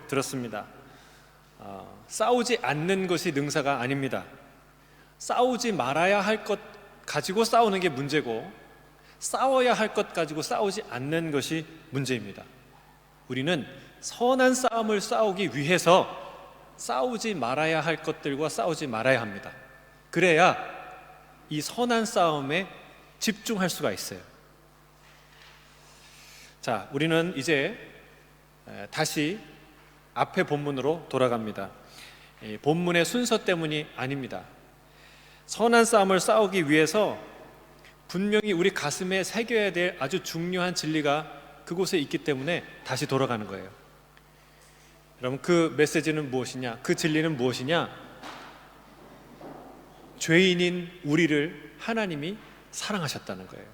들었습니다. 싸우지 않는 것이 능사가 아닙니다. 싸우지 말아야 할 것 가지고 싸우는 게 문제고, 싸워야 할 것 가지고 싸우지 않는 것이 문제입니다. 우리는 선한 싸움을 싸우기 위해서 싸우지 말아야 할 것들과 싸우지 말아야 합니다. 그래야 이 선한 싸움에 집중할 수가 있어요. 자, 우리는 이제 다시 앞에 본문으로 돌아갑니다. 본문의 순서 때문이 아닙니다. 선한 싸움을 싸우기 위해서 분명히 우리 가슴에 새겨야 될 아주 중요한 진리가 그곳에 있기 때문에 다시 돌아가는 거예요. 여러분, 그 메시지는 무엇이냐? 그 진리는 무엇이냐? 죄인인 우리를 하나님이 사랑하셨다는 거예요.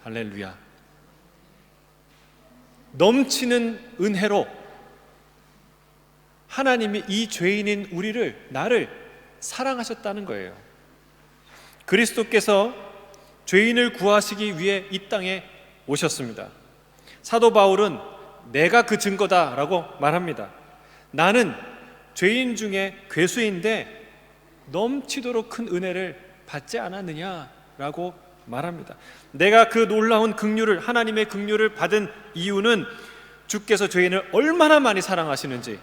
할렐루야. 넘치는 은혜로 하나님이 이 죄인인 우리를, 나를 사랑하셨다는 거예요. 그리스도께서 죄인을 구하시기 위해 이 땅에 오셨습니다. 사도 바울은 내가 그 증거다라고 말합니다. 나는 죄인 중에 괴수인데 넘치도록 큰 은혜를 받지 않았느냐라고 말합니다. 내가 그 놀라운 긍휼을, 하나님의 긍휼을 받은 이유는 주께서 죄인을 얼마나 많이 사랑하시는지,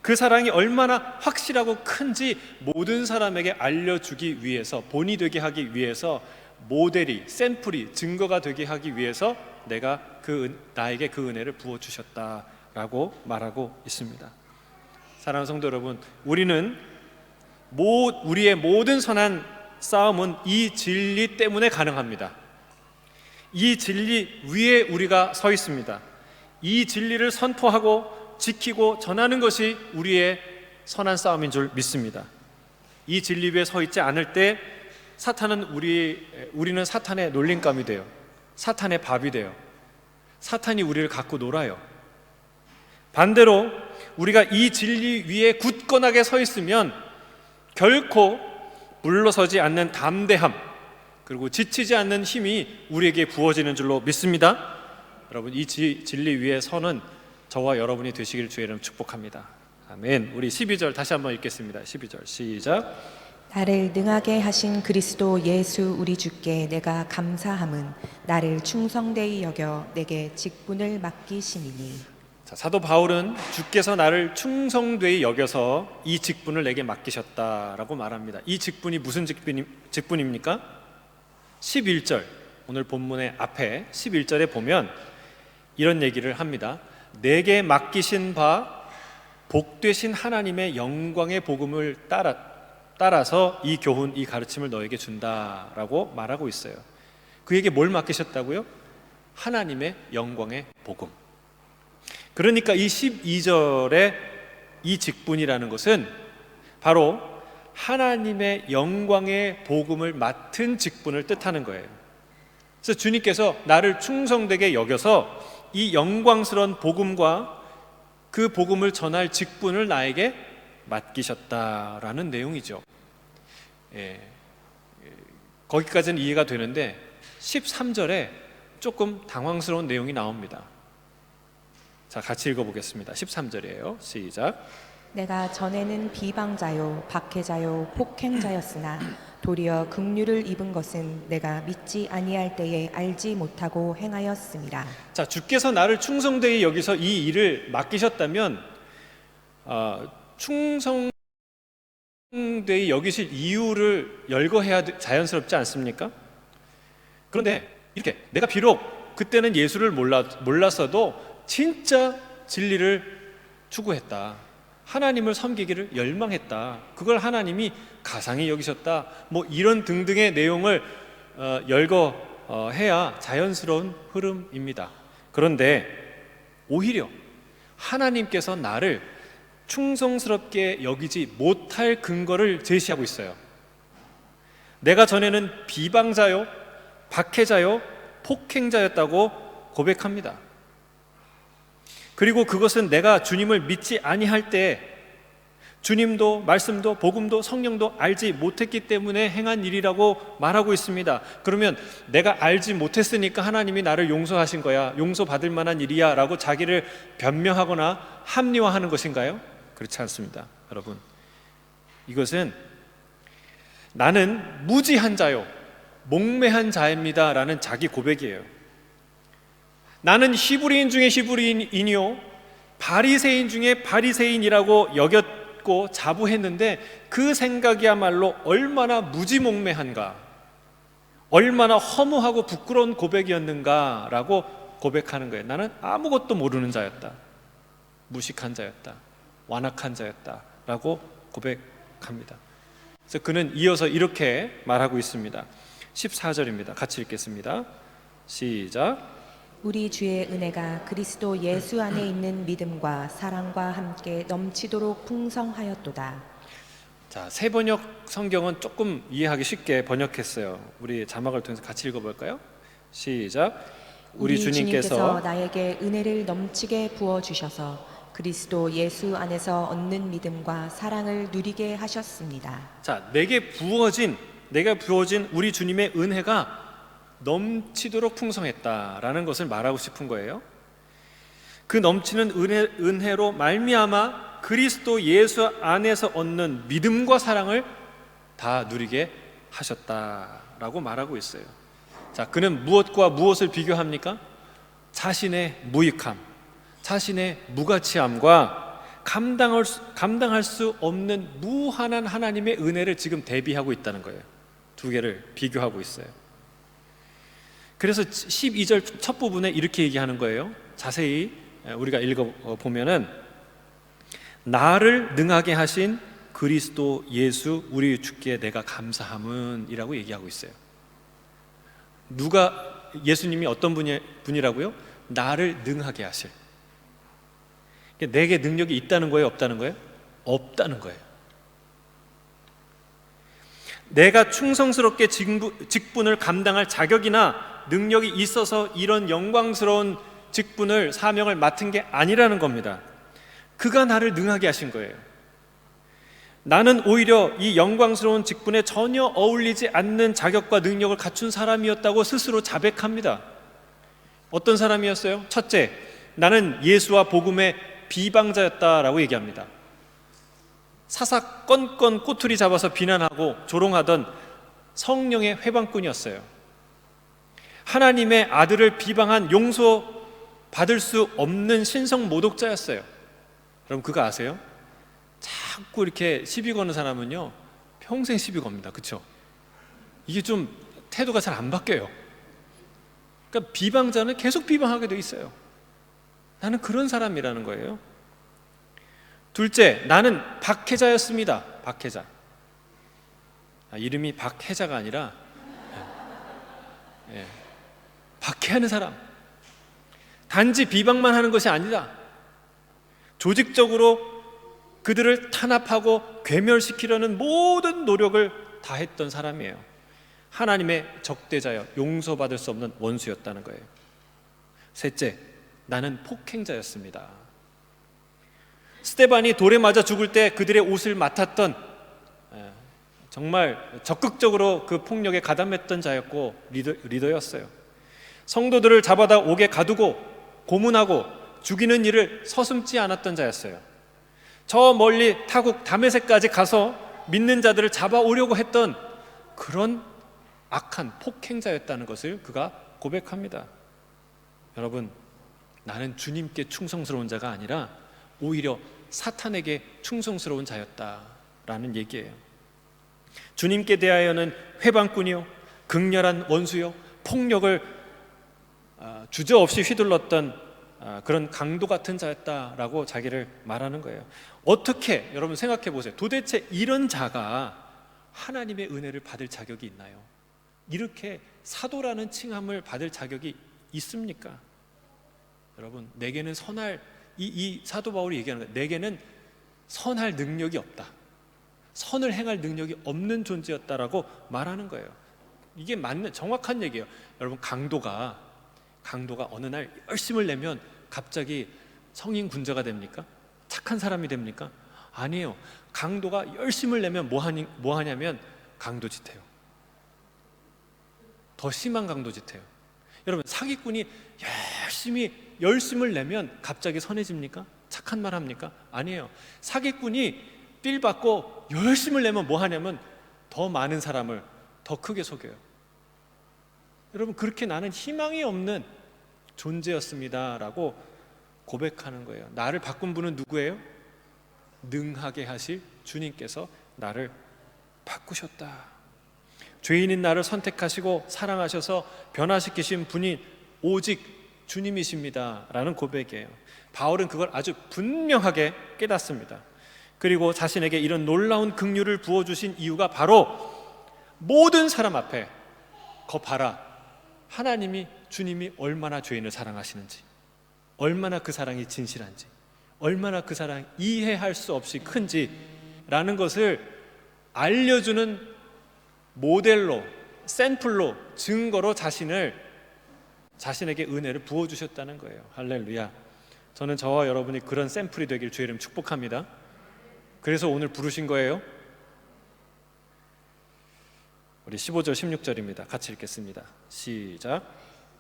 그 사랑이 얼마나 확실하고 큰지 모든 사람에게 알려주기 위해서, 본이 되게 하기 위해서, 모델이, 샘플이, 증거가 되게 하기 위해서 내가 나에게 그 은혜를 부어주셨다라고 말하고 있습니다. 사랑하는 성도 여러분, 우리의 모든 선한 싸움은 이 진리 때문에 가능합니다. 이 진리 위에 우리가 서 있습니다. 이 진리를 선포하고 지키고 전하는 것이 우리의 선한 싸움인 줄 믿습니다. 이 진리 위에 서 있지 않을 때 우리는 사탄의 놀림감이 돼요. 사탄의 밥이 돼요. 사탄이 우리를 갖고 놀아요. 반대로 우리가 이 진리 위에 굳건하게 서 있으면 결코 물러서지 않는 담대함, 그리고 지치지 않는 힘이 우리에게 부어지는 줄로 믿습니다. 여러분, 이 진리 위에 서는 저와 여러분이 되시길 주의 이름 축복합니다. 아멘. 우리 12절 다시 한번 읽겠습니다. 12절 시작. 나를 능하게 하신 그리스도 예수 우리 주께 내가 감사함은 나를 충성되이 여겨 내게 직분을 맡기시니니. 자, 사도 바울은 주께서 나를 충성되이 여겨서 이 직분을 내게 맡기셨다라고 말합니다. 이 직분이 무슨 직분입니까? 11절, 오늘 본문의 앞에 11절에 보면 이런 얘기를 합니다. 내게 맡기신 바 복되신 하나님의 영광의 복음을 따라서 이 교훈, 이 가르침을 너에게 준다라고 말하고 있어요. 그에게 뭘 맡기셨다고요? 하나님의 영광의 복음. 그러니까 이 12절의 이 직분이라는 것은 바로 하나님의 영광의 복음을 맡은 직분을 뜻하는 거예요. 그래서 주님께서 나를 충성되게 여겨서 이 영광스러운 복음과 그 복음을 전할 직분을 나에게 맡기셨다라는 내용이죠. 거기까지는 이해가 되는데 13절에 조금 당황스러운 내용이 나옵니다. 자, 같이 읽어보겠습니다. 13절이에요. 시작. 내가 전에는 비방자요 박해자요 폭행자였으나 도리어 긍휼을 입은 것은 내가 믿지 아니할 때에 알지 못하고 행하였음이라. 자, 주께서 나를 충성되이 여기서 이 일을 맡기셨다면 충성되이 여기실 이유를 열거해야 자연스럽지 않습니까? 그런데 이렇게 내가 비록 그때는 예수를 몰랐어도 진짜 진리를 추구했다, 하나님을 섬기기를 열망했다, 그걸 하나님이 가상히 여기셨다, 뭐 이런 등등의 내용을 열거해야 자연스러운 흐름입니다. 그런데 오히려 하나님께서 나를 충성스럽게 여기지 못할 근거를 제시하고 있어요. 내가 전에는 비방자요 박해자요 폭행자였다고 고백합니다. 그리고 그것은 내가 주님을 믿지 아니할 때 주님도 말씀도 복음도 성령도 알지 못했기 때문에 행한 일이라고 말하고 있습니다. 그러면 내가 알지 못했으니까 하나님이 나를 용서하신 거야, 용서받을 만한 일이야 라고 자기를 변명하거나 합리화하는 것인가요? 그렇지 않습니다. 여러분, 이것은 나는 무지한 자요 목매한 자입니다 라는 자기 고백이에요. 나는 히브리인 중에 히브리인이요 바리새인 중에 바리새인이라고 여겼고 자부했는데 그 생각이야말로 얼마나 무지몽매한가, 얼마나 허무하고 부끄러운 고백이었는가 라고 고백하는 거예요. 나는 아무것도 모르는 자였다, 무식한 자였다, 완악한 자였다 라고 고백합니다. 그래서 그는 이어서 이렇게 말하고 있습니다. 14절입니다. 같이 읽겠습니다. 시작. 우리 주의 은혜가 그리스도 예수 안에 있는 믿음과 사랑과 함께 넘치도록 풍성하였도다. 자, 새 번역 성경은 조금 이해하기 쉽게 번역했어요. 우리 자막을 통해서 같이 읽어볼까요? 시작. 우리 주님께서 나에게 은혜를 넘치게 부어주셔서 그리스도 예수 안에서 얻는 믿음과 사랑을 누리게 하셨습니다. 자, 내게 부어진 우리 주님의 은혜가 넘치도록 풍성했다라는 것을 말하고 싶은 거예요. 그 넘치는 은혜로 말미암아 그리스도 예수 안에서 얻는 믿음과 사랑을 다 누리게 하셨다라고 말하고 있어요. 자, 그는 무엇과 무엇을 비교합니까? 자신의 무익함, 자신의 무가치함과 감당할 수 없는 무한한 하나님의 은혜를 지금 대비하고 있다는 거예요. 두 개를 비교하고 있어요. 그래서 12절 첫 부분에 이렇게 얘기하는 거예요. 자세히 우리가 읽어보면은 나를 능하게 하신 그리스도 예수 우리 주께 내가 감사함은 이라고 얘기하고 있어요. 예수님이 어떤 분이라고요? 나를 능하게 하실. 내게 능력이 있다는 거예요? 없다는 거예요? 없다는 거예요. 내가 충성스럽게 직분을 감당할 자격이나 능력이 있어서 이런 영광스러운 직분을, 사명을 맡은 게 아니라는 겁니다. 그가 나를 능하게 하신 거예요. 나는 오히려 이 영광스러운 직분에 전혀 어울리지 않는 자격과 능력을 갖춘 사람이었다고 스스로 자백합니다. 어떤 사람이었어요? 첫째, 나는 예수와 복음의 비방자였다라고 얘기합니다. 사사건건 꼬투리 잡아서 비난하고 조롱하던 성령의 회방꾼이었어요. 하나님의 아들을 비방한 용서받을 수 없는 신성 모독자였어요. 여러분 그거 아세요? 자꾸 이렇게 시비 거는 사람은요 평생 시비 겁니다. 그렇죠? 이게 좀 태도가 잘 안 바뀌어요. 그러니까 비방자는 계속 비방하게 돼 있어요. 나는 그런 사람이라는 거예요. 둘째, 나는 박해자였습니다. 박해자. 이름이 박해자가 아니라 박해하는 사람. 단지 비방만 하는 것이 아니다. 조직적으로 그들을 탄압하고 괴멸시키려는 모든 노력을 다했던 사람이에요. 하나님의 적대자여 용서받을 수 없는 원수였다는 거예요. 셋째, 나는 폭행자였습니다. 스데반이 돌에 맞아 죽을 때 그들의 옷을 맡았던 정말 적극적으로 그 폭력에 가담했던 자였고 리더였어요. 성도들을 잡아다 옥에 가두고 고문하고 죽이는 일을 서슴지 않았던 자였어요. 저 멀리 타국 다메섹까지 가서 믿는 자들을 잡아오려고 했던 그런 악한 폭행자였다는 것을 그가 고백합니다. 여러분, 나는 주님께 충성스러운 자가 아니라 오히려 사탄에게 충성스러운 자였다라는 얘기예요. 주님께 대하여는 회방꾼이요 극렬한 원수요 폭력을 주저없이 휘둘렀던 그런 강도 같은 자였다라고 자기를 말하는 거예요. 어떻게 여러분 생각해 보세요. 도대체 이런 자가 하나님의 은혜를 받을 자격이 있나요? 이렇게 사도라는 칭함을 받을 자격이 있습니까? 여러분, 내게는 이 사도 바울이 얘기하는 거예요. 내게는 선할 능력이 없다. 선을 행할 능력이 없는 존재였다라고 말하는 거예요. 이게 맞는 정확한 얘기예요. 여러분, 강도가 어느 날 열심을 내면 갑자기 성인 군자가 됩니까? 착한 사람이 됩니까? 아니에요. 강도가 열심을 내면 뭐 하냐면 강도짓해요. 더 심한 강도짓해요. 여러분, 사기꾼이 열심히 열심을 내면 갑자기 선해집니까? 착한 말 합니까? 아니에요. 사기꾼이 삘 받고 열심을 내면 뭐 하냐면 더 많은 사람을 더 크게 속여요. 여러분, 그렇게 나는 희망이 없는 존재였습니다 라고 고백하는 거예요. 나를 바꾼 분은 누구예요? 능하게 하실 주님께서 나를 바꾸셨다. 죄인인 나를 선택하시고 사랑하셔서 변화시키신 분이 오직 주님이십니다 라는 고백이에요. 바울은 그걸 아주 분명하게 깨닫습니다. 그리고 자신에게 이런 놀라운 긍휼을 부어주신 이유가 바로 모든 사람 앞에 거 봐라, 하나님이, 주님이 얼마나 죄인을 사랑하시는지, 얼마나 그 사랑이 진실한지, 얼마나 그 사랑이 이해할 수 없이 큰지 라는 것을 알려주는 모델로, 샘플로, 증거로 자신에게 은혜를 부어주셨다는 거예요. 할렐루야. 저는 저와 여러분이 그런 샘플이 되길 주의 이름 축복합니다. 그래서 오늘 부르신 거예요. 우리 15절 16절입니다. 같이 읽겠습니다. 시작.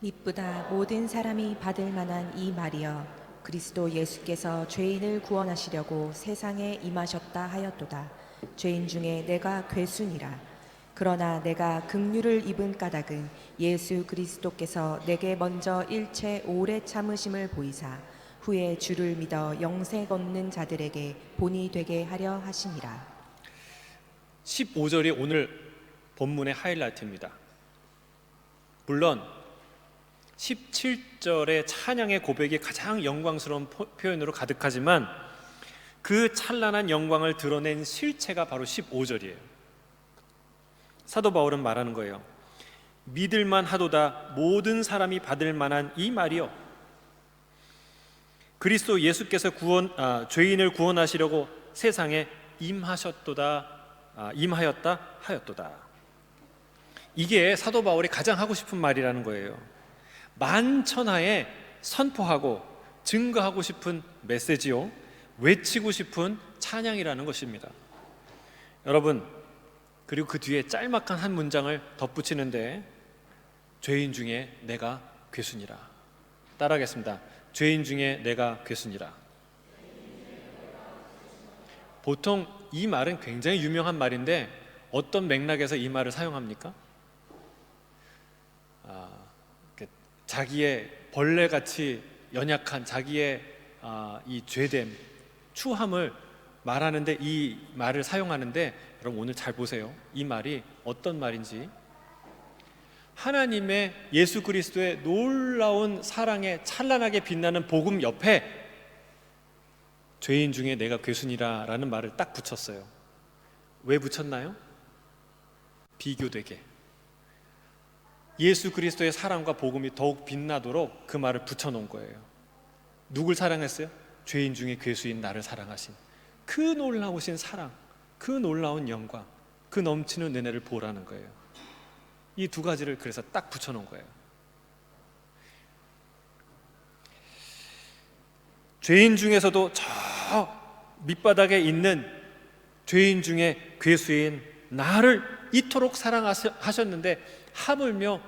이쁘다 모든 사람이 받을 만한 이 말이여, 그리스도 예수께서 죄인을 구원하시려고 세상에 임하셨다 하였도다. 죄인 중에 내가 괴순이라. 그러나 내가 긍휼을 입은 까닭은 예수 그리스도께서 내게 먼저 일체 오래 참으심을 보이사 후에 주를 믿어 영생 얻는 자들에게 본이 되게 하려 하심이라. 15절이 오늘 본문의 하이라이트입니다. 물론 17절의 찬양의 고백이 가장 영광스러운 표현으로 가득하지만 그 찬란한 영광을 드러낸 실체가 바로 15절이에요. 사도 바울은 말하는 거예요. 믿을만 하도다 모든 사람이 받을 만한 이 말이요, 그리스도 예수께서 죄인을 구원하시려고 세상에 임하였다 하였도다. 이게 사도 바울이 가장 하고 싶은 말이라는 거예요. 만천하에 선포하고 증거하고 싶은 메시지요, 외치고 싶은 찬양이라는 것입니다. 여러분, 그리고 그 뒤에 짤막한 한 문장을 덧붙이는데, 죄인 중에 내가 괴순이라. 따라하겠습니다. 죄인 중에 내가 괴순이라. 보통 이 말은 굉장히 유명한 말인데 어떤 맥락에서 이 말을 사용합니까? 자기의 벌레같이 연약한 자기의 이 죄됨, 추함을 말하는데 이 말을 사용하는데, 여러분 오늘 잘 보세요. 이 말이 어떤 말인지. 하나님의 예수 그리스도의 놀라운 사랑에 찬란하게 빛나는 복음 옆에 죄인 중에 내가 괴순이라 라는 말을 딱 붙였어요. 왜 붙였나요? 비교되게, 예수 그리스도의 사랑과 복음이 더욱 빛나도록 그 말을 붙여놓은 거예요. 누굴 사랑했어요? 죄인 중에 괴수인 나를 사랑하신 그 놀라우신 사랑, 그 놀라운 영광, 그 넘치는 은혜를 보라는 거예요. 이 두 가지를 그래서 딱 붙여놓은 거예요. 죄인 중에서도 저 밑바닥에 있는 죄인 중에 괴수인 나를 이토록 사랑하셨는데 하물며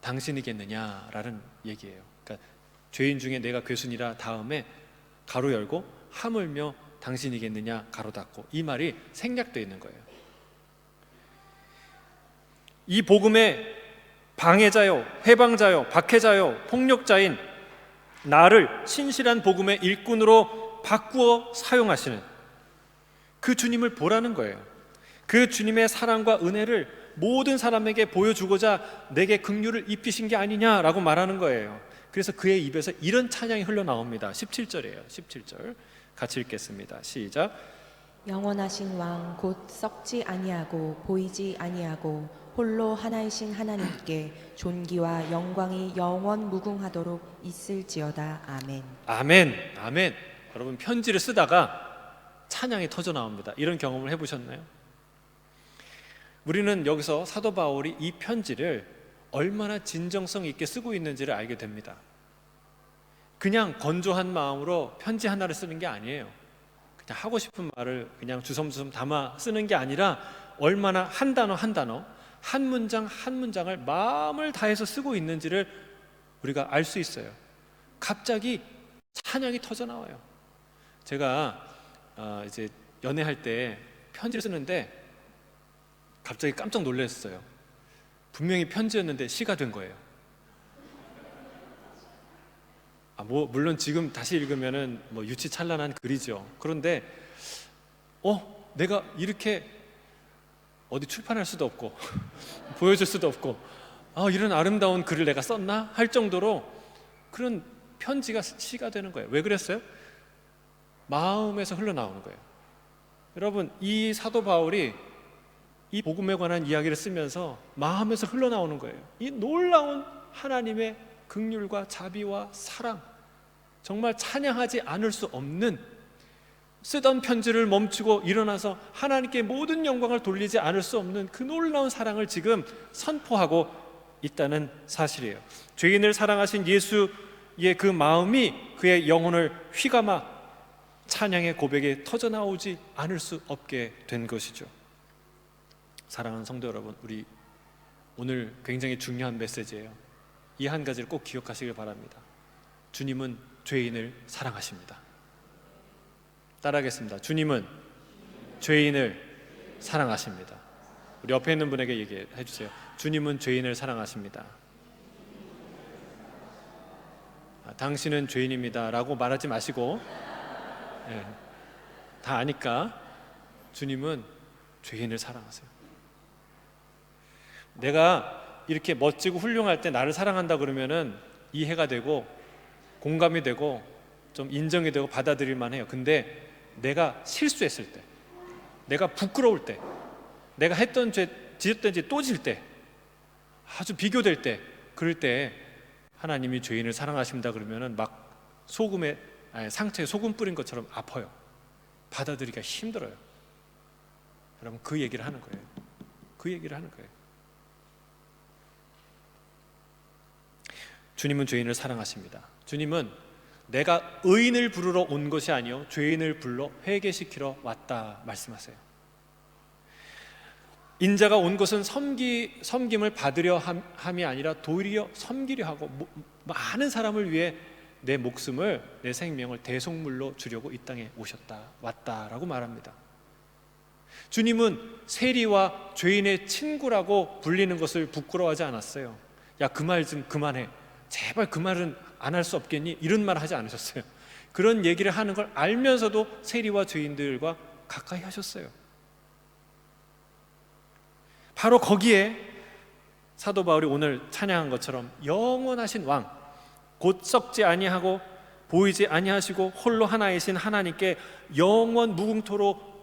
당신이겠느냐라는 얘기예요. 그러니까 죄인 중에 내가 괴순이라 다음에 가로 열고 하물며 당신이겠느냐 가로 닫고, 이 말이 생략되어 있는 거예요. 이 복음의 방해자요, 해방자요, 박해자요, 폭력자인 나를 신실한 복음의 일꾼으로 바꾸어 사용하시는 그 주님을 보라는 거예요. 그 주님의 사랑과 은혜를 모든 사람에게 보여주고자 내게 긍휼을 입히신 게 아니냐라고 말하는 거예요. 그래서 그의 입에서 이런 찬양이 흘러나옵니다. 17절이에요. 17절 같이 읽겠습니다. 시작. 영원하신 왕 곧 썩지 아니하고 보이지 아니하고 홀로 하나이신 하나님께 존귀와 영광이 영원 무궁하도록 있을지어다. 아멘. 아멘. 아멘. 여러분, 편지를 쓰다가 찬양이 터져 나옵니다. 이런 경험을 해보셨나요? 우리는 여기서 사도 바울이 이 편지를 얼마나 진정성 있게 쓰고 있는지를 알게 됩니다. 그냥 건조한 마음으로 편지 하나를 쓰는 게 아니에요. 그냥 하고 싶은 말을 그냥 주섬주섬 담아 쓰는 게 아니라 얼마나 한 단어 한 단어, 한 문장 한 문장을 마음을 다해서 쓰고 있는지를 우리가 알 수 있어요. 갑자기 찬양이 터져 나와요. 제가 이제 연애할 때 편지를 쓰는데 갑자기 깜짝 놀랐어요. 분명히 편지였는데 시가 된 거예요. 물론 지금 다시 읽으면은 유치찬란한 글이죠. 그런데 내가 이렇게 어디 출판할 수도 없고 보여줄 수도 없고 이런 아름다운 글을 내가 썼나 할 정도로 그런 편지가 시가 되는 거예요. 왜 그랬어요? 마음에서 흘러나오는 거예요. 여러분, 이 사도 바울이 이 복음에 관한 이야기를 쓰면서 마음에서 흘러나오는 거예요. 이 놀라운 하나님의 긍휼과 자비와 사랑, 정말 찬양하지 않을 수 없는, 쓰던 편지를 멈추고 일어나서 하나님께 모든 영광을 돌리지 않을 수 없는 그 놀라운 사랑을 지금 선포하고 있다는 사실이에요. 죄인을 사랑하신 예수의 그 마음이 그의 영혼을 휘감아 찬양의 고백에 터져나오지 않을 수 없게 된 것이죠. 사랑하는 성도 여러분, 우리 오늘 굉장히 중요한 메시지예요. 이 한 가지를 꼭 기억하시길 바랍니다. 주님은 죄인을 사랑하십니다. 따라하겠습니다. 주님은 죄인을 사랑하십니다. 우리 옆에 있는 분에게 얘기해 주세요. 주님은 죄인을 사랑하십니다. 당신은 죄인입니다 라고 말하지 마시고, 다 아니까 주님은 죄인을 사랑하세요. 내가 이렇게 멋지고 훌륭할 때 나를 사랑한다 그러면은 이해가 되고 공감이 되고 좀 인정이 되고 받아들일 만해요. 근데 내가 실수했을 때, 내가 부끄러울 때, 내가 했던 죄, 지었던 죄 또 질 때, 아주 비교될 때, 그럴 때 하나님이 죄인을 사랑하신다 그러면은 막 상처에 소금 뿌린 것처럼 아파요. 받아들이기가 힘들어요. 여러분, 그 얘기를 하는 거예요. 그 얘기를 하는 거예요. 주님은 죄인을 사랑하십니다. 주님은 내가 의인을 부르러 온 것이 아니요 죄인을 불러 회개시키러 왔다 말씀하세요. 인자가 온 것은 섬김을 받으려 함이 아니라 도리어 섬기려 하고 많은 사람을 위해 내 목숨을, 내 생명을 대속물로 주려고 이 땅에 왔다라고 말합니다. 주님은 세리와 죄인의 친구라고 불리는 것을 부끄러워하지 않았어요. 야, 그 말 좀 그만해, 제발 그 말은 안 할 수 없겠니? 이런 말 하지 않으셨어요. 그런 얘기를 하는 걸 알면서도 세리와 죄인들과 가까이 하셨어요. 바로 거기에 사도 바울이 오늘 찬양한 것처럼 영원하신 왕, 곧 썩지 아니하고 보이지 아니하시고 홀로 하나이신 하나님께 영원 무궁토록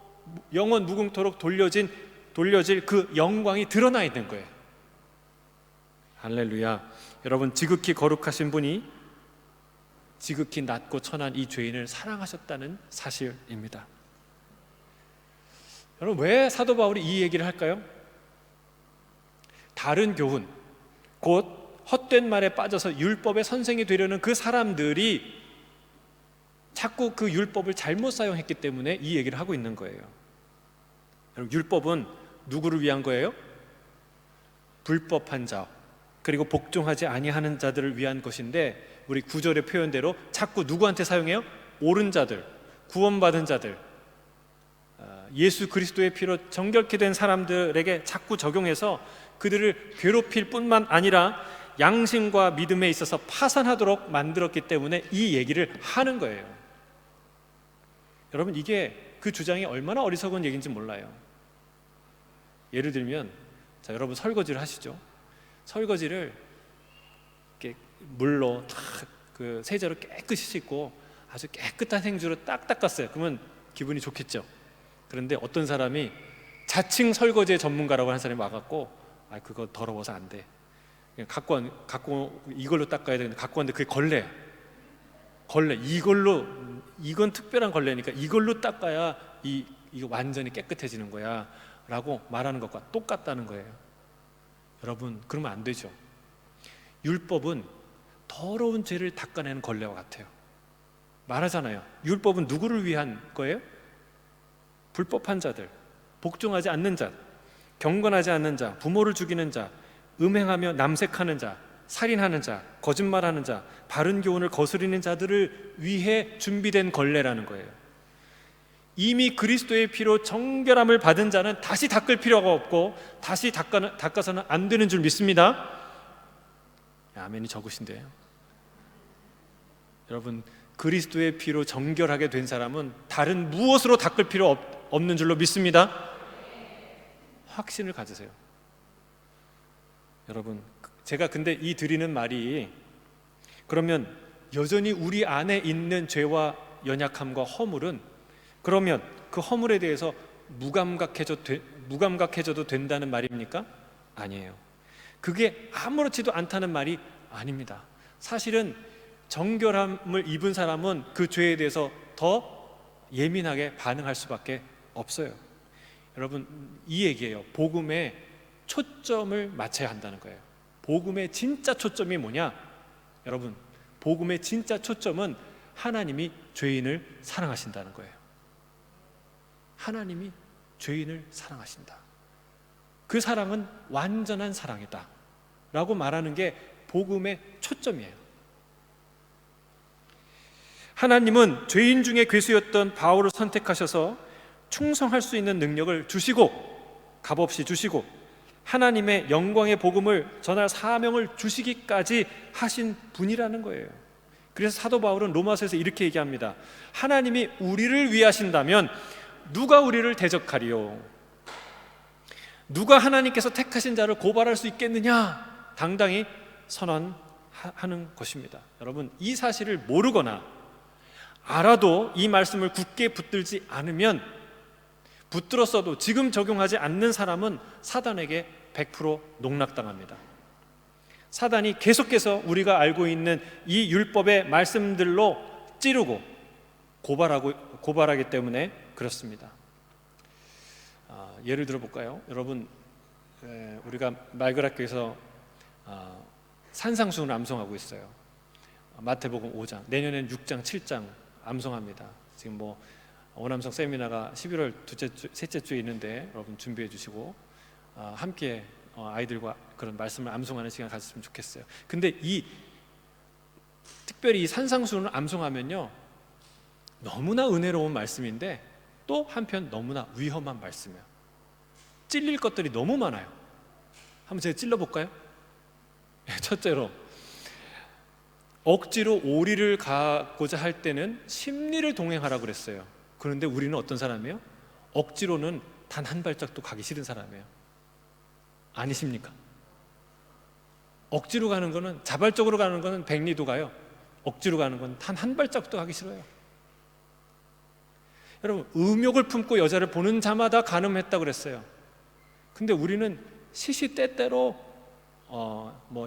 돌려질 그 영광이 드러나 있는 거예요. 할렐루야. 여러분, 지극히 거룩하신 분이 지극히 낮고 천한 이 죄인을 사랑하셨다는 사실입니다. 여러분, 왜 사도 바울이 이 얘기를 할까요? 다른 교훈, 곧 헛된 말에 빠져서 율법의 선생이 되려는 그 사람들이 자꾸 그 율법을 잘못 사용했기 때문에 이 얘기를 하고 있는 거예요. 여러분, 율법은 누구를 위한 거예요? 불법한 자, 그리고 복종하지 아니하는 자들을 위한 것인데, 우리 9절의 표현대로 자꾸 누구한테 사용해요? 옳은 자들, 구원받은 자들, 예수 그리스도의 피로 정결케 된 사람들에게 자꾸 적용해서 그들을 괴롭힐 뿐만 아니라 양심과 믿음에 있어서 파산하도록 만들었기 때문에 이 얘기를 하는 거예요. 여러분, 이게 그 주장이 얼마나 어리석은 얘기인지 몰라요. 예를 들면, 자, 여러분 설거지를 하시죠. 설거지를 이렇게 물로 그 세제로 깨끗이 씻고 아주 깨끗한 행주로 딱 닦았어요. 그러면 기분이 좋겠죠. 그런데 어떤 사람이 자칭 설거지의 전문가라고 하는 사람이 와갖고, 그거 더러워서 안 돼, 갖고 이걸로 닦아야 되는데 갖고 왔는데 그게 걸레 이건 특별한 걸레니까 이걸로 닦아야 이거 완전히 깨끗해지는 거야 라고 말하는 것과 똑같다는 거예요. 여러분, 그러면 안 되죠. 율법은 더러운 죄를 닦아내는 걸레와 같아요. 말하잖아요. 율법은 누구를 위한 거예요? 불법한 자들, 복종하지 않는 자, 경건하지 않는 자, 부모를 죽이는 자, 음행하며 남색하는 자, 살인하는 자, 거짓말하는 자, 바른 교훈을 거스르는 자들을 위해 준비된 걸레라는 거예요. 이미 그리스도의 피로 정결함을 받은 자는 다시 닦을 필요가 없고 다시 닦아서는 안 되는 줄 믿습니다. 아멘이 적으신데요. 여러분, 그리스도의 피로 정결하게 된 사람은 다른 무엇으로 닦을 필요 없는 줄로 믿습니다. 확신을 가지세요. 여러분, 제가 근데 이 드리는 말이, 그러면 여전히 우리 안에 있는 죄와 연약함과 허물은, 그러면 그 허물에 대해서 무감각해져도 된다는 말입니까? 아니에요. 그게 아무렇지도 않다는 말이 아닙니다. 사실은 정결함을 입은 사람은 그 죄에 대해서 더 예민하게 반응할 수밖에 없어요. 여러분, 이 얘기예요. 복음에 초점을 맞춰야 한다는 거예요. 복음의 진짜 초점이 뭐냐? 여러분, 복음의 진짜 초점은 하나님이 죄인을 사랑하신다는 거예요. 하나님이 죄인을 사랑하신다. 그 사랑은 완전한 사랑이다 라고 말하는 게 복음의 초점이에요. 하나님은 죄인 중에 괴수였던 바울을 선택하셔서 충성할 수 있는 능력을 주시고, 값없이 주시고, 하나님의 영광의 복음을 전할 사명을 주시기까지 하신 분이라는 거예요. 그래서 사도 바울은 로마서에서 이렇게 얘기합니다. 하나님이 우리를 위하신다면 누가 우리를 대적하리요? 누가 하나님께서 택하신 자를 고발할 수 있겠느냐? 당당히 선언하는 것입니다. 여러분, 이 사실을 모르거나 알아도 이 말씀을 굳게 붙들지 않으면, 붙들었어도 지금 적용하지 않는 사람은 사단에게 100% 농락당합니다. 사단이 계속해서 우리가 알고 있는 이 율법의 말씀들로 찌르고 고발하기 때문에 그렇습니다. 예를 들어 볼까요? 여러분, 우리가 말그락교에서 산상수훈을 암송하고 있어요. 마태복음 5장, 내년엔 6장, 7장 암송합니다. 지금 오남성 세미나가 11월 셋째 주에 있는데 여러분 준비해 주시고 함께 아이들과 그런 말씀을 암송하는 시간 가졌으면 좋겠어요. 근데 특별히 이 산상수훈을 암송하면요, 너무나 은혜로운 말씀인데 또 한편 너무나 위험한 말씀이에요. 찔릴 것들이 너무 많아요. 한번 제가 찔러볼까요? 첫째로, 억지로 오리를 가고자 할 때는 심리를 동행하라고 그랬어요. 그런데 우리는 어떤 사람이에요? 억지로는 단 한 발짝도 가기 싫은 사람이에요. 아니십니까? 억지로 가는 거는, 자발적으로 가는 거는 백리도 가요. 억지로 가는 건 단 한 발짝도 가기 싫어요. 여러분, 의욕을 품고 여자를 보는 자마다 간음했다고 그랬어요. 근데 우리는 시시때때로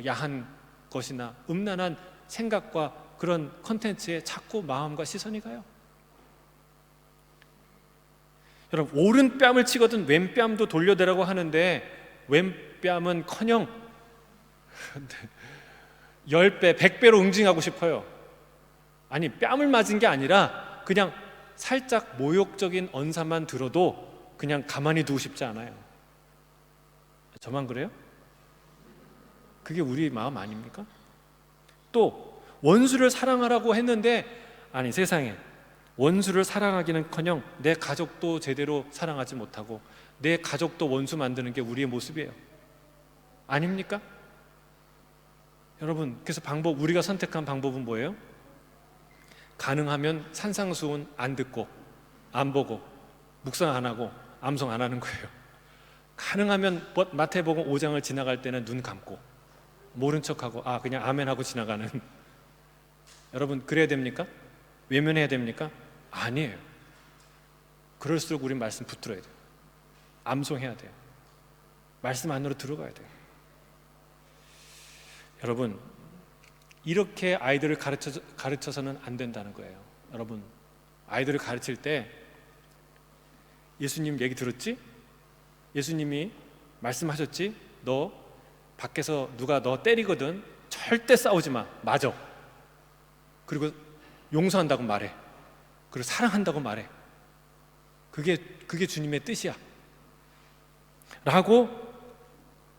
야한 것이나 음란한 생각과 그런 컨텐츠에 자꾸 마음과 시선이 가요. 여러분, 오른뺨을 치거든 왼뺨도 돌려대라고 하는데 왼뺨은커녕 10배, 100배로 응징하고 싶어요. 아니, 뺨을 맞은 게 아니라 그냥 살짝 모욕적인 언사만 들어도 그냥 가만히 두고 싶지 않아요. 저만 그래요? 그게 우리 마음 아닙니까? 또 원수를 사랑하라고 했는데, 아니, 세상에 원수를 사랑하기는커녕 내 가족도 제대로 사랑하지 못하고 내 가족도 원수 만드는 게 우리의 모습이에요. 아닙니까? 여러분, 그래서 우리가 선택한 방법은 뭐예요? 가능하면 산상수훈 안 듣고 안 보고 묵상 안 하고 암송 안 하는 거예요. 가능하면 마태복음 5장을 지나갈 때는 눈 감고 모른 척하고 그냥 아멘하고 지나가는. 여러분, 그래야 됩니까? 외면해야 됩니까? 아니에요. 그럴수록 우린 말씀 붙들어야 돼요. 암송해야 돼요. 말씀 안으로 들어가야 돼요. 여러분, 이렇게 아이들을 가르쳐서는 안 된다는 거예요. 여러분, 아이들을 가르칠 때 예수님 얘기 들었지? 예수님이 말씀하셨지? 너 밖에서 누가 너 때리거든 절대 싸우지 마. 맞아. 그리고 용서한다고 말해. 그리고 사랑한다고 말해. 그게 주님의 뜻이야 라고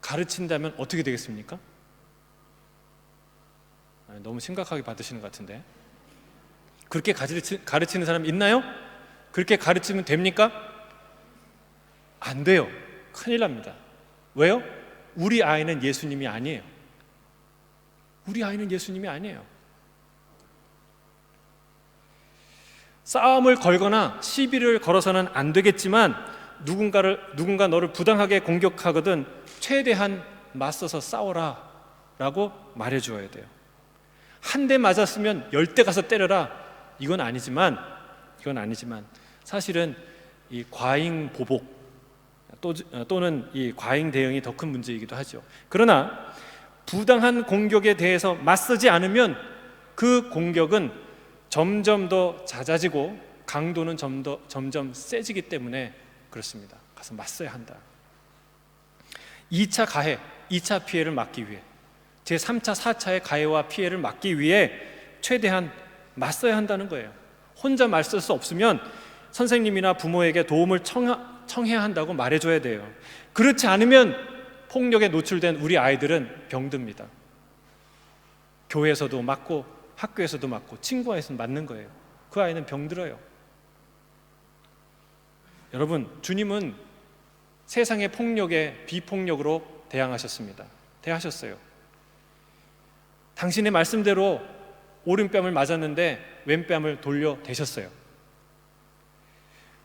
가르친다면 어떻게 되겠습니까? 너무 심각하게 받으시는 것 같은데. 그렇게 가르치는 사람 있나요? 그렇게 가르치면 됩니까? 안 돼요. 큰일 납니다. 왜요? 우리 아이는 예수님이 아니에요. 우리 아이는 예수님이 아니에요. 싸움을 걸거나 시비를 걸어서는 안 되겠지만 누군가 너를 부당하게 공격하거든 최대한 맞서서 싸워라 라고 말해 주어야 돼요. 한 대 맞았으면 10대 가서 때려라, 이건 아니지만 사실은 이 과잉 보복 또는 이 과잉 대응이 더 큰 문제이기도 하죠. 그러나 부당한 공격에 대해서 맞서지 않으면 그 공격은 점점 더 잦아지고 강도는 점점 세지기 때문에 그렇습니다. 가서 맞서야 한다. 2차 가해, 2차 피해를 막기 위해, 제3차, 4차의 가해와 피해를 막기 위해 최대한 맞서야 한다는 거예요. 혼자 맞설 수 없으면 선생님이나 부모에게 도움을 청해야 한다고 말해줘야 돼요. 그렇지 않으면 폭력에 노출된 우리 아이들은 병듭니다. 교회에서도 맞고 학교에서도 맞고 친구와에서도 맞는 거예요. 그 아이는 병들어요. 여러분, 주님은 세상의 폭력에 비폭력으로 대하셨어요. 당신의 말씀대로 오른뺨을 맞았는데 왼뺨을 돌려 대셨어요.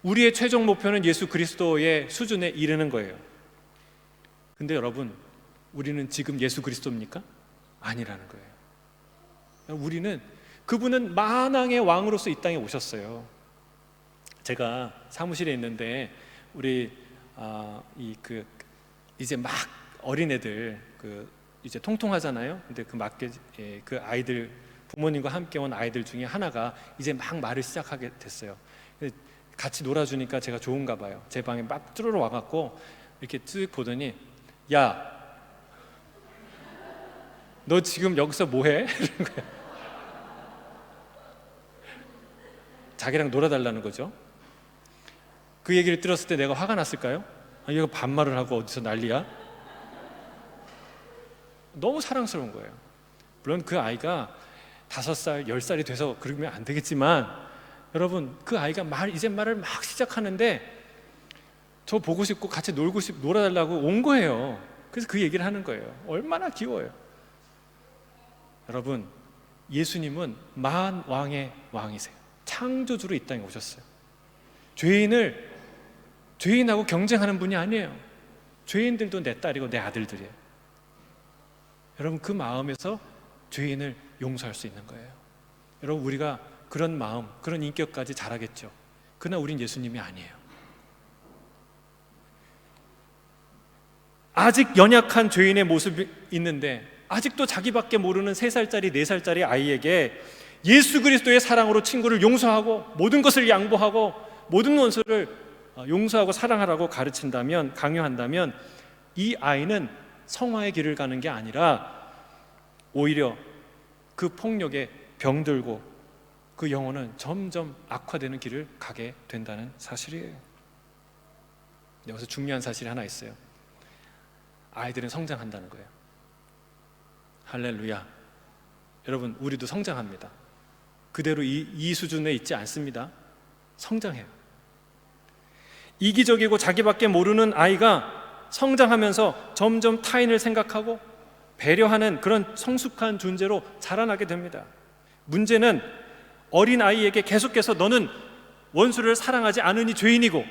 우리의 최종 목표는 예수 그리스도의 수준에 이르는 거예요. 근데 여러분, 우리는 지금 예수 그리스도입니까? 아니라는 거예요. 그분은 만왕의 왕으로서 이 땅에 오셨어요. 제가 사무실에 있는데 우리 이제 막 어린애들 이제 통통하잖아요. 근데 그 아이들, 부모님과 함께 온 아이들 중에 하나가 이제 막 말을 시작하게 됐어요. 같이 놀아주니까 제가 좋은가 봐요. 제 방에 막 뚫으러 와갖고 이렇게 쭉 보더니, 야, 너 지금 여기서 뭐해? 이러는 거예요. 자기랑 놀아달라는 거죠. 그 얘기를 들었을 때 내가 화가 났을까요? 얘가 반말을 하고 어디서 난리야? 너무 사랑스러운 거예요. 물론 그 아이가 5살, 10살이 돼서 그러면 안 되겠지만, 여러분, 그 아이가 이제 말을 막 시작하는데 저 보고 싶고 같이 놀아달라고 온 거예요. 그래서 그 얘기를 하는 거예요. 얼마나 귀여워요. 여러분, 예수님은 만왕의 왕이세요. 창조주로 이 땅에 오셨어요. 죄인하고 경쟁하는 분이 아니에요. 죄인들도 내 딸이고 내 아들들이에요. 여러분, 그 마음에서 죄인을 용서할 수 있는 거예요. 여러분, 우리가 그런 마음, 그런 인격까지 자라겠죠. 그러나 우린 예수님이 아니에요. 아직 연약한 죄인의 모습이 있는데 아직도 자기밖에 모르는 3살짜리, 4살짜리 아이에게 예수 그리스도의 사랑으로 친구를 용서하고 모든 것을 양보하고 모든 원수를 용서하고 사랑하라고 가르친다면, 강요한다면 이 아이는 성화의 길을 가는 게 아니라 오히려 그 폭력에 병들고 그 영혼은 점점 악화되는 길을 가게 된다는 사실이에요. 여기서 중요한 사실이 하나 있어요. 아이들은 성장한다는 거예요. 할렐루야. 여러분, 우리도 성장합니다. 그대로 이 수준에 있지 않습니다. 성장해요. 이기적이고 자기밖에 모르는 아이가 성장하면서 점점 타인을 생각하고 배려하는 그런 성숙한 존재로 자라나게 됩니다. 문제는 어린 아이에게 계속해서 너는 원수를 사랑하지 않으니 죄인이고,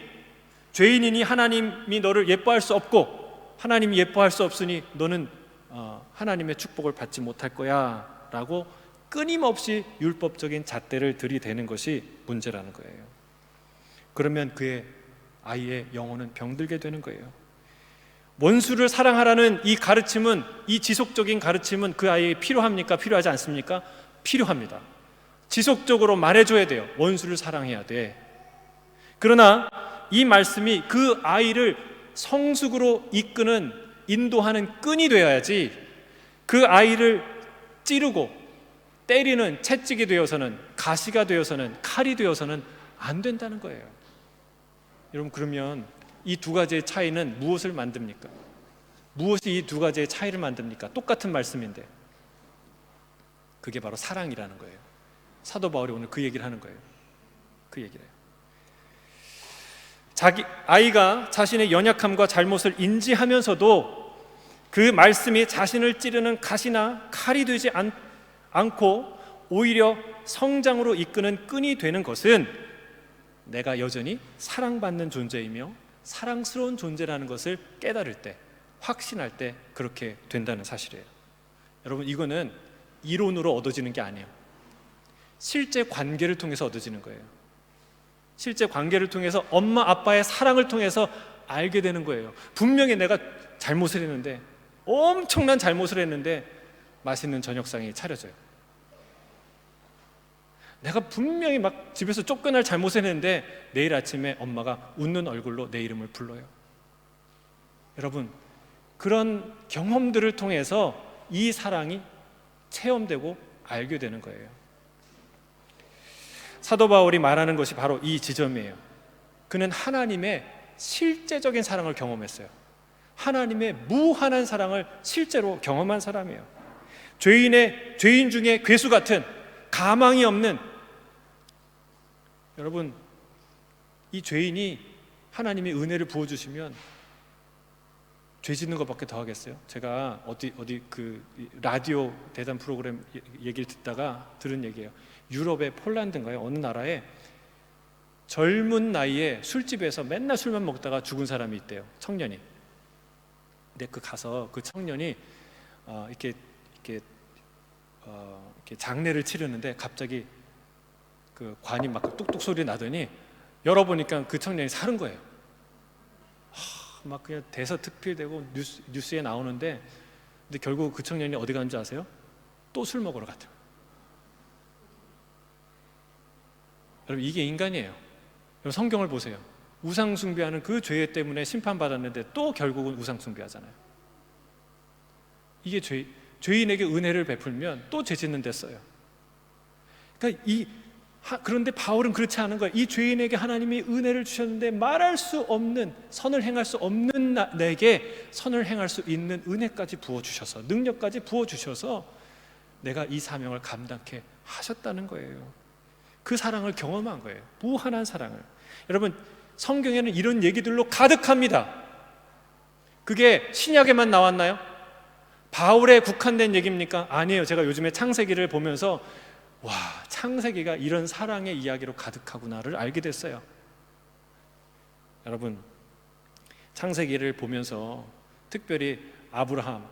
죄인이니 하나님이 너를 예뻐할 수 없고, 하나님이 예뻐할 수 없으니 너는 하나님의 축복을 받지 못할 거야 라고 끊임없이 율법적인 잣대를 들이대는 것이 문제라는 거예요. 그러면 아이의 영혼은 병들게 되는 거예요. 원수를 사랑하라는 이 가르침은, 이 지속적인 가르침은 그 아이에게 필요합니까? 필요하지 않습니까? 필요합니다. 지속적으로 말해줘야 돼요. 원수를 사랑해야 돼. 그러나 이 말씀이 그 아이를 성숙으로 인도하는 끈이 되어야지, 그 아이를 찌르고 때리는 채찍이 되어서는, 가시가 되어서는, 칼이 되어서는 안 된다는 거예요. 여러분, 그러면 이 두 가지의 차이는 무엇을 만듭니까? 무엇이 이 두 가지의 차이를 만듭니까? 똑같은 말씀인데 그게 바로 사랑이라는 거예요. 사도 바울이 오늘 그 얘기를 하는 거예요. 그 얘기를 해요. 아이가 자신의 연약함과 잘못을 인지하면서도 그 말씀이 자신을 찌르는 가시나 칼이 되지 않고 오히려 성장으로 이끄는 끈이 되는 것은 내가 여전히 사랑받는 존재이며 사랑스러운 존재라는 것을 깨달을 때, 확신할 때 그렇게 된다는 사실이에요. 여러분, 이거는 이론으로 얻어지는 게 아니에요. 실제 관계를 통해서 얻어지는 거예요. 실제 관계를 통해서 엄마 아빠의 사랑을 통해서 알게 되는 거예요. 분명히 내가 잘못을 했는데, 엄청난 잘못을 했는데 맛있는 저녁상이 차려져요. 내가 분명히 막 집에서 쫓겨날 잘못을 했는데 내일 아침에 엄마가 웃는 얼굴로 내 이름을 불러요. 여러분, 그런 경험들을 통해서 이 사랑이 체험되고 알게 되는 거예요. 사도 바울이 말하는 것이 바로 이 지점이에요. 그는 하나님의 실제적인 사랑을 경험했어요. 하나님의 무한한 사랑을 실제로 경험한 사람이에요. 죄인 중에 괴수 같은 가망이 없는, 여러분, 이 죄인이 하나님이 은혜를 부어주시면 죄 짓는 것밖에 더 하겠어요? 제가 어디 그 라디오 대담 프로그램 얘기를 듣다가 들은 얘기예요. 유럽의 폴란드인가요? 어느 나라에 젊은 나이에 술집에서 맨날 술만 먹다가 죽은 사람이 있대요. 청년이. 근데 가서 그 청년이 이렇게 장례를 치르는데 갑자기 그 관이 막 뚝뚝 소리 나더니 열어보니까 그 청년이 사는 거예요. 막 그냥 대서특필되고 뉴스에 나오는데, 근데 결국 그 청년이 어디 간지 아세요? 또 술 먹으러 갔대요. 여러분, 이게 인간이에요. 여러분, 성경을 보세요. 우상 숭배하는 그 죄 때문에 심판받았는데 또 결국은 우상 숭배하잖아요. 이게 죄인에게 은혜를 베풀면 또 죄 짓는 데 써요. 그러니까 그런데 바울은 그렇지 않은 거예요. 이 죄인에게 하나님이 은혜를 주셨는데 말할 수 없는, 선을 행할 수 없는 내게 선을 행할 수 있는 은혜까지 부어주셔서, 능력까지 부어주셔서 내가 이 사명을 감당케 하셨다는 거예요. 그 사랑을 경험한 거예요. 무한한 사랑을. 여러분, 성경에는 이런 얘기들로 가득합니다. 그게 신약에만 나왔나요? 바울에 국한된 얘기입니까? 아니에요. 제가 요즘에 창세기를 보면서 와, 창세기가 이런 사랑의 이야기로 가득하구나를 알게 됐어요. 여러분, 창세기를 보면서 특별히 아브라함,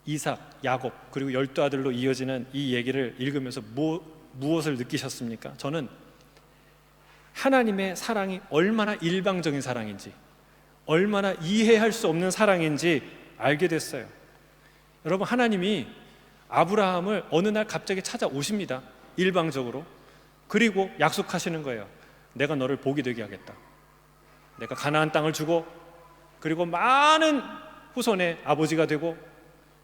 이삭, 야곱, 그리고 12아들로 이어지는 이 얘기를 읽으면서 무엇을 느끼셨습니까? 저는 하나님의 사랑이 얼마나 일방적인 사랑인지, 얼마나 이해할 수 없는 사랑인지 알게 됐어요. 여러분, 하나님이 아브라함을 어느 날 갑자기 찾아오십니다. 일방적으로. 그리고 약속하시는 거예요. 내가 너를 복이 되게 하겠다. 내가 가나안 땅을 주고, 그리고 많은 후손의 아버지가 되고,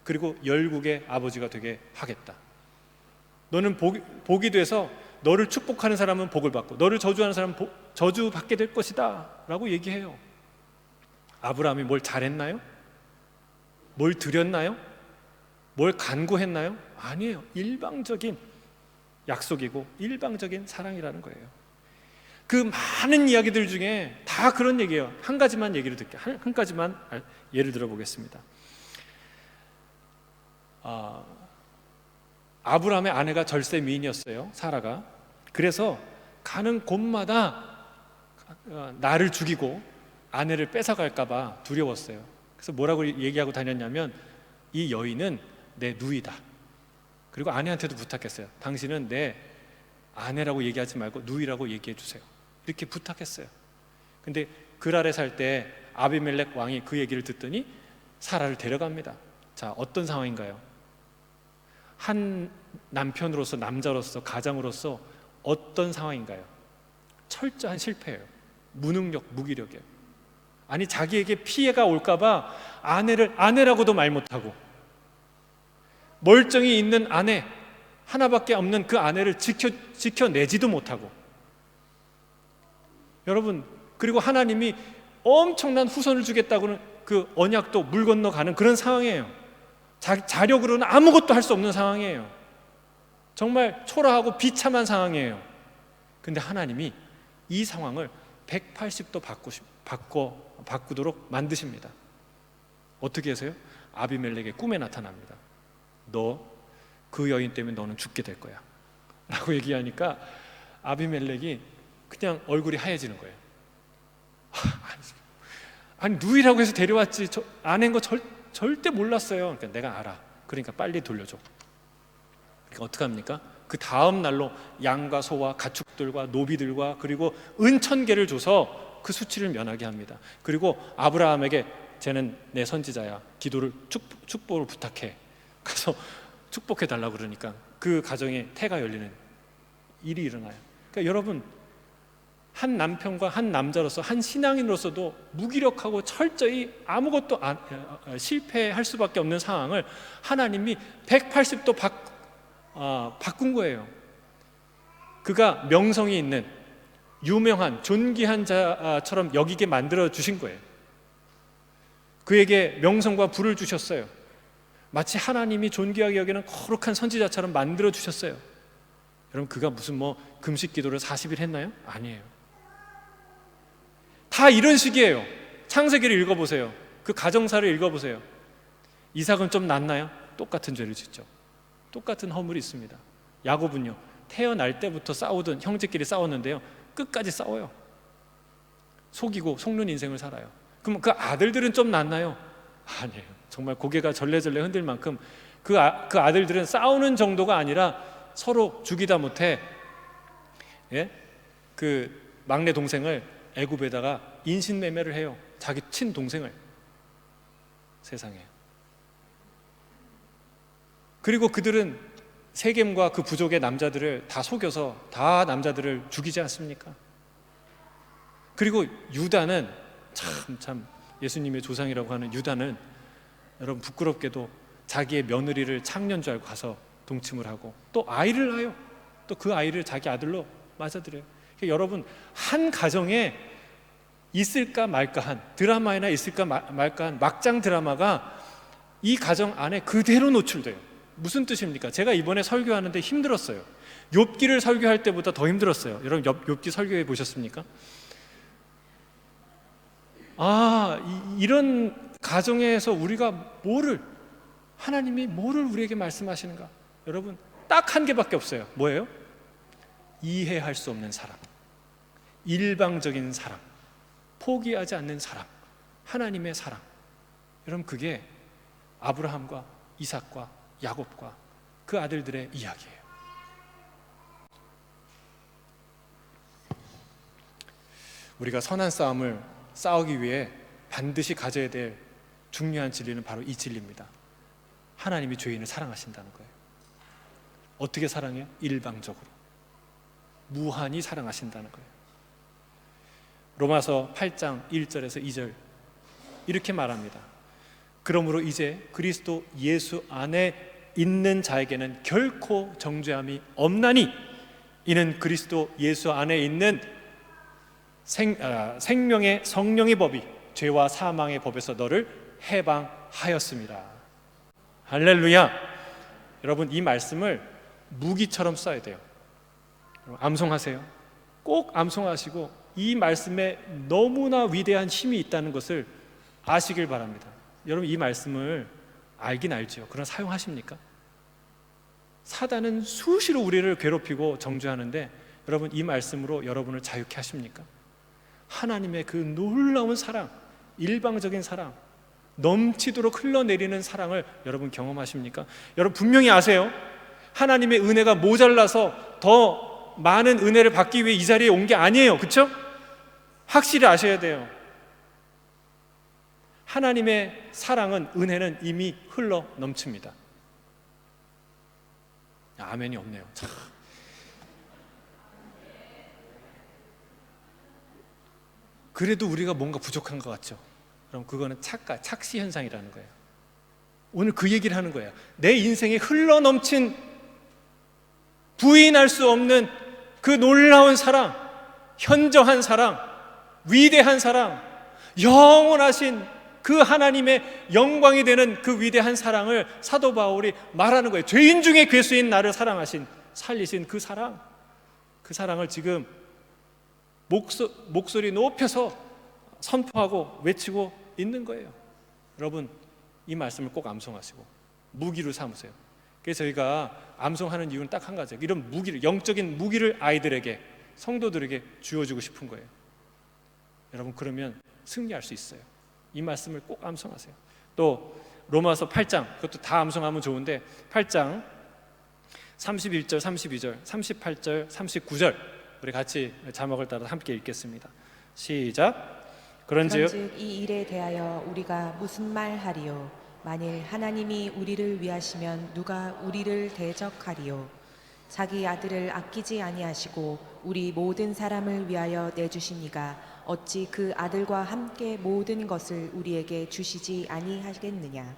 그리고 열국의 아버지가 되게 하겠다. 너는 복이 돼서 너를 축복하는 사람은 복을 받고 너를 저주하는 사람은 저주받게 될 것이다 라고 얘기해요. 아브라함이 뭘 잘했나요? 뭘 드렸나요? 뭘 간구했나요? 아니에요. 일방적인 약속이고 일방적인 사랑이라는 거예요. 그 많은 이야기들 중에 다 그런 얘기예요. 한 가지만 얘기를 한 가지만 예를 들어보겠습니다. 아브라함의 아내가 절세 미인이었어요. 사라가. 그래서 가는 곳마다 나를 죽이고 아내를 뺏어갈까 봐 두려웠어요. 그래서 뭐라고 얘기하고 다녔냐면, 이 여인은 내 누이다. 그리고 아내한테도 부탁했어요. 당신은 내 아내라고 얘기하지 말고 누이라고 얘기해 주세요. 이렇게 부탁했어요. 근데 그랄에 살 때 아비멜렉 왕이 그 얘기를 듣더니 사라를 데려갑니다. 자, 어떤 상황인가요? 한 남편으로서, 남자로서, 가장으로서 어떤 상황인가요? 철저한 실패예요. 무능력, 무기력이에요. 아니, 자기에게 피해가 올까봐 아내를 아내라고도 말 못하고, 멀쩡히 있는 아내, 하나밖에 없는 그 아내를 지켜내지도 못하고. 여러분, 그리고 하나님이 엄청난 후손을 주겠다고는 그 언약도 물 건너가는 그런 상황이에요. 자력으로는 아무것도 할 수 없는 상황이에요. 정말 초라하고 비참한 상황이에요. 근데 하나님이 이 상황을 180도 바꾸도록 만드십니다. 어떻게 해서요? 아비멜렉의 꿈에 나타납니다. 너 그 여인 때문에 너는 죽게 될 거야 라고 얘기하니까 아비멜렉이 그냥 얼굴이 하얘지는 거예요. 아니 누이라고 해서 데려왔지 저 아내인 거 절대 몰랐어요. 그러니까 내가 알아. 그러니까 빨리 돌려줘. 그러니까 어떻게 합니까? 그 다음 날로 양과 소와 가축들과 노비들과 그리고 은 1000개를 줘서 그 수치를 면하게 합니다. 그리고 아브라함에게 쟤는 내 선지자야. 기도를 축복을 부탁해. 가서 축복해 달라고 그러니까 그 가정에 태가 열리는 일이 일어나요. 그러니까 여러분, 한 남편과 한 남자로서 한 신앙인으로서도 무기력하고 철저히 아무것도 실패할 수밖에 없는 상황을 하나님이 180도 바꾼 거예요. 그가 명성이 있는 유명한 존귀한 자처럼 여기게 만들어 주신 거예요. 그에게 명성과 부를 주셨어요. 마치 하나님이 존귀하게 여기는 거룩한 선지자처럼 만들어 주셨어요. 여러분, 그가 무슨 금식 기도를 40일 했나요? 아니에요. 다 이런 식이에요. 창세기를 읽어보세요. 그 가정사를 읽어보세요. 이삭은 좀 낫나요? 똑같은 죄를 짓죠. 똑같은 허물이 있습니다. 야곱은요, 태어날 때부터 싸우던 형제끼리 싸웠는데요, 끝까지 싸워요. 속이고 속는 인생을 살아요. 그럼 그 아들들은 좀 낫나요? 아니에요. 정말 고개가 절레절레 흔들 만큼 그 아들들은 싸우는 정도가 아니라 서로 죽이다 못해 그 막내 동생을 애굽에다가 인신매매를 해요. 자기 친동생을. 세상에. 그리고 그들은 세겜과 그 부족의 남자들을 다 속여서 다 남자들을 죽이지 않습니까? 그리고 유다는 참 예수님의 조상이라고 하는 유다는 여러분 부끄럽게도 자기의 며느리를 창녀인 줄 알고 가서 동침을 하고 또 아이를 낳아요. 또 그 아이를 자기 아들로 맞아들여요. 그러니까 여러분, 한 가정에 있을까 말까한 드라마나 있을까 말까한 막장 드라마가 이 가정 안에 그대로 노출돼요. 무슨 뜻입니까? 제가 이번에 설교하는데 힘들었어요. 욥기를 설교할 때보다 더 힘들었어요. 여러분, 욥기 설교해 보셨습니까? 이런 가정에서 우리가 하나님이 뭐를 우리에게 말씀하시는가? 여러분, 딱 한 개밖에 없어요. 뭐예요? 이해할 수 없는 사랑, 일방적인 사랑, 포기하지 않는 사랑, 하나님의 사랑. 여러분, 그게 아브라함과 이삭과 야곱과 그 아들들의 이야기예요. 우리가 선한 싸움을 싸우기 위해 반드시 가져야 될 중요한 진리는 바로 이 진리입니다. 하나님이 죄인을 사랑하신다는 거예요. 어떻게 사랑해요? 일방적으로, 무한히 사랑하신다는 거예요. 로마서 8장 1절에서 2절 이렇게 말합니다. 그러므로 이제 그리스도 예수 안에 있는 자에게는 결코 정죄함이 없나니 이는 그리스도 예수 안에 있는 생명의 성령의 법이 죄와 사망의 법에서 너를 해방하였습니다. 할렐루야. 여러분, 이 말씀을 무기처럼 써야 돼요. 암송하세요. 꼭 암송하시고 이 말씀에 너무나 위대한 힘이 있다는 것을 아시길 바랍니다. 여러분, 이 말씀을 알긴 알죠. 그러나 사용하십니까? 사단은 수시로 우리를 괴롭히고 정죄하는데 여러분, 이 말씀으로 여러분을 자유케 하십니까? 하나님의 그 놀라운 사랑, 일방적인 사랑, 넘치도록 흘러내리는 사랑을 여러분 경험하십니까? 여러분 분명히 아세요. 하나님의 은혜가 모자라서 더 많은 은혜를 받기 위해 이 자리에 온 게 아니에요. 그렇죠? 확실히 아셔야 돼요. 하나님의 사랑은, 은혜는 이미 흘러 넘칩니다. 아멘이 없네요. 참. 그래도 우리가 뭔가 부족한 것 같죠? 그럼 그거는 착시 현상이라는 거예요. 오늘 그 얘기를 하는 거예요. 내 인생에 흘러 넘친 부인할 수 없는 그 놀라운 사랑, 현저한 사랑, 위대한 사랑, 영원하신 그 하나님의 영광이 되는 그 위대한 사랑을 사도 바울이 말하는 거예요. 죄인 중에 괴수인 나를 사랑하신, 살리신 그 사랑을 지금 목소리 높여서 선포하고 외치고 있는 거예요. 여러분, 이 말씀을 꼭 암송하시고 무기로 삼으세요. 그래서 저희가 암송하는 이유는 딱 한 가지예요. 이런 무기를, 영적인 무기를 아이들에게, 성도들에게 주어주고 싶은 거예요. 여러분, 그러면 승리할 수 있어요. 이 말씀을 꼭 암송하세요. 또 로마서 8장, 그것도 다 암송하면 좋은데 8장 31절, 32절, 38절, 39절 우리 같이 자막을 따라 함께 읽겠습니다. 시작. 그런즉 이 일에 대하여 우리가 무슨 말하리요? 만일 하나님이 우리를 위하시면 누가 우리를 대적하리요? 자기 아들을 아끼지 아니하시고 우리 모든 사람을 위하여 내주시니가 어찌 그 아들과 함께 모든 것을 우리에게 주시지 아니하겠느냐?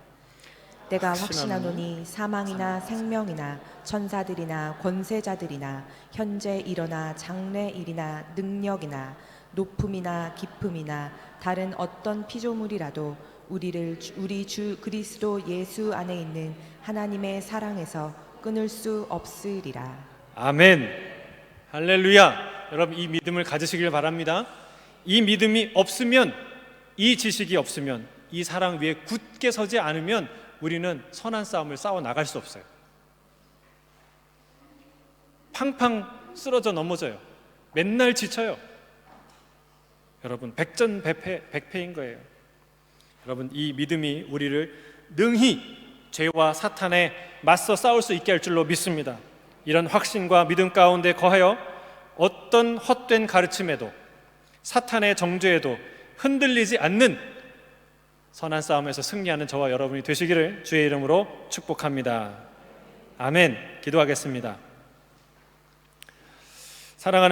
내가 확신하노니 사망이나 생명이나 천사들이나 권세자들이나 현재 일어나 장래일이나 능력이나 높음이나 깊음이나 다른 어떤 피조물이라도 우리 주 그리스도 예수 안에 있는 하나님의 사랑에서 끊을 수 없으리라. 아멘. 할렐루야. 여러분, 이 믿음을 가지시길 바랍니다. 이 믿음이 없으면, 이 지식이 없으면, 이 사랑 위에 굳게 서지 않으면 우리는 선한 싸움을 싸워 나갈 수 없어요. 팡팡 쓰러져 넘어져요. 맨날 지쳐요. 여러분, 백전백패인 거예요. 여러분, 이 믿음이 우리를 능히 죄와 사탄에 맞서 싸울 수 있게 할 줄로 믿습니다. 이런 확신과 믿음 가운데 거하여 어떤 헛된 가르침에도 사탄의 정죄에도 흔들리지 않는 선한 싸움에서 승리하는 저와 여러분이 되시기를 주의 이름으로 축복합니다. 아멘. 기도하겠습니다. 사랑하는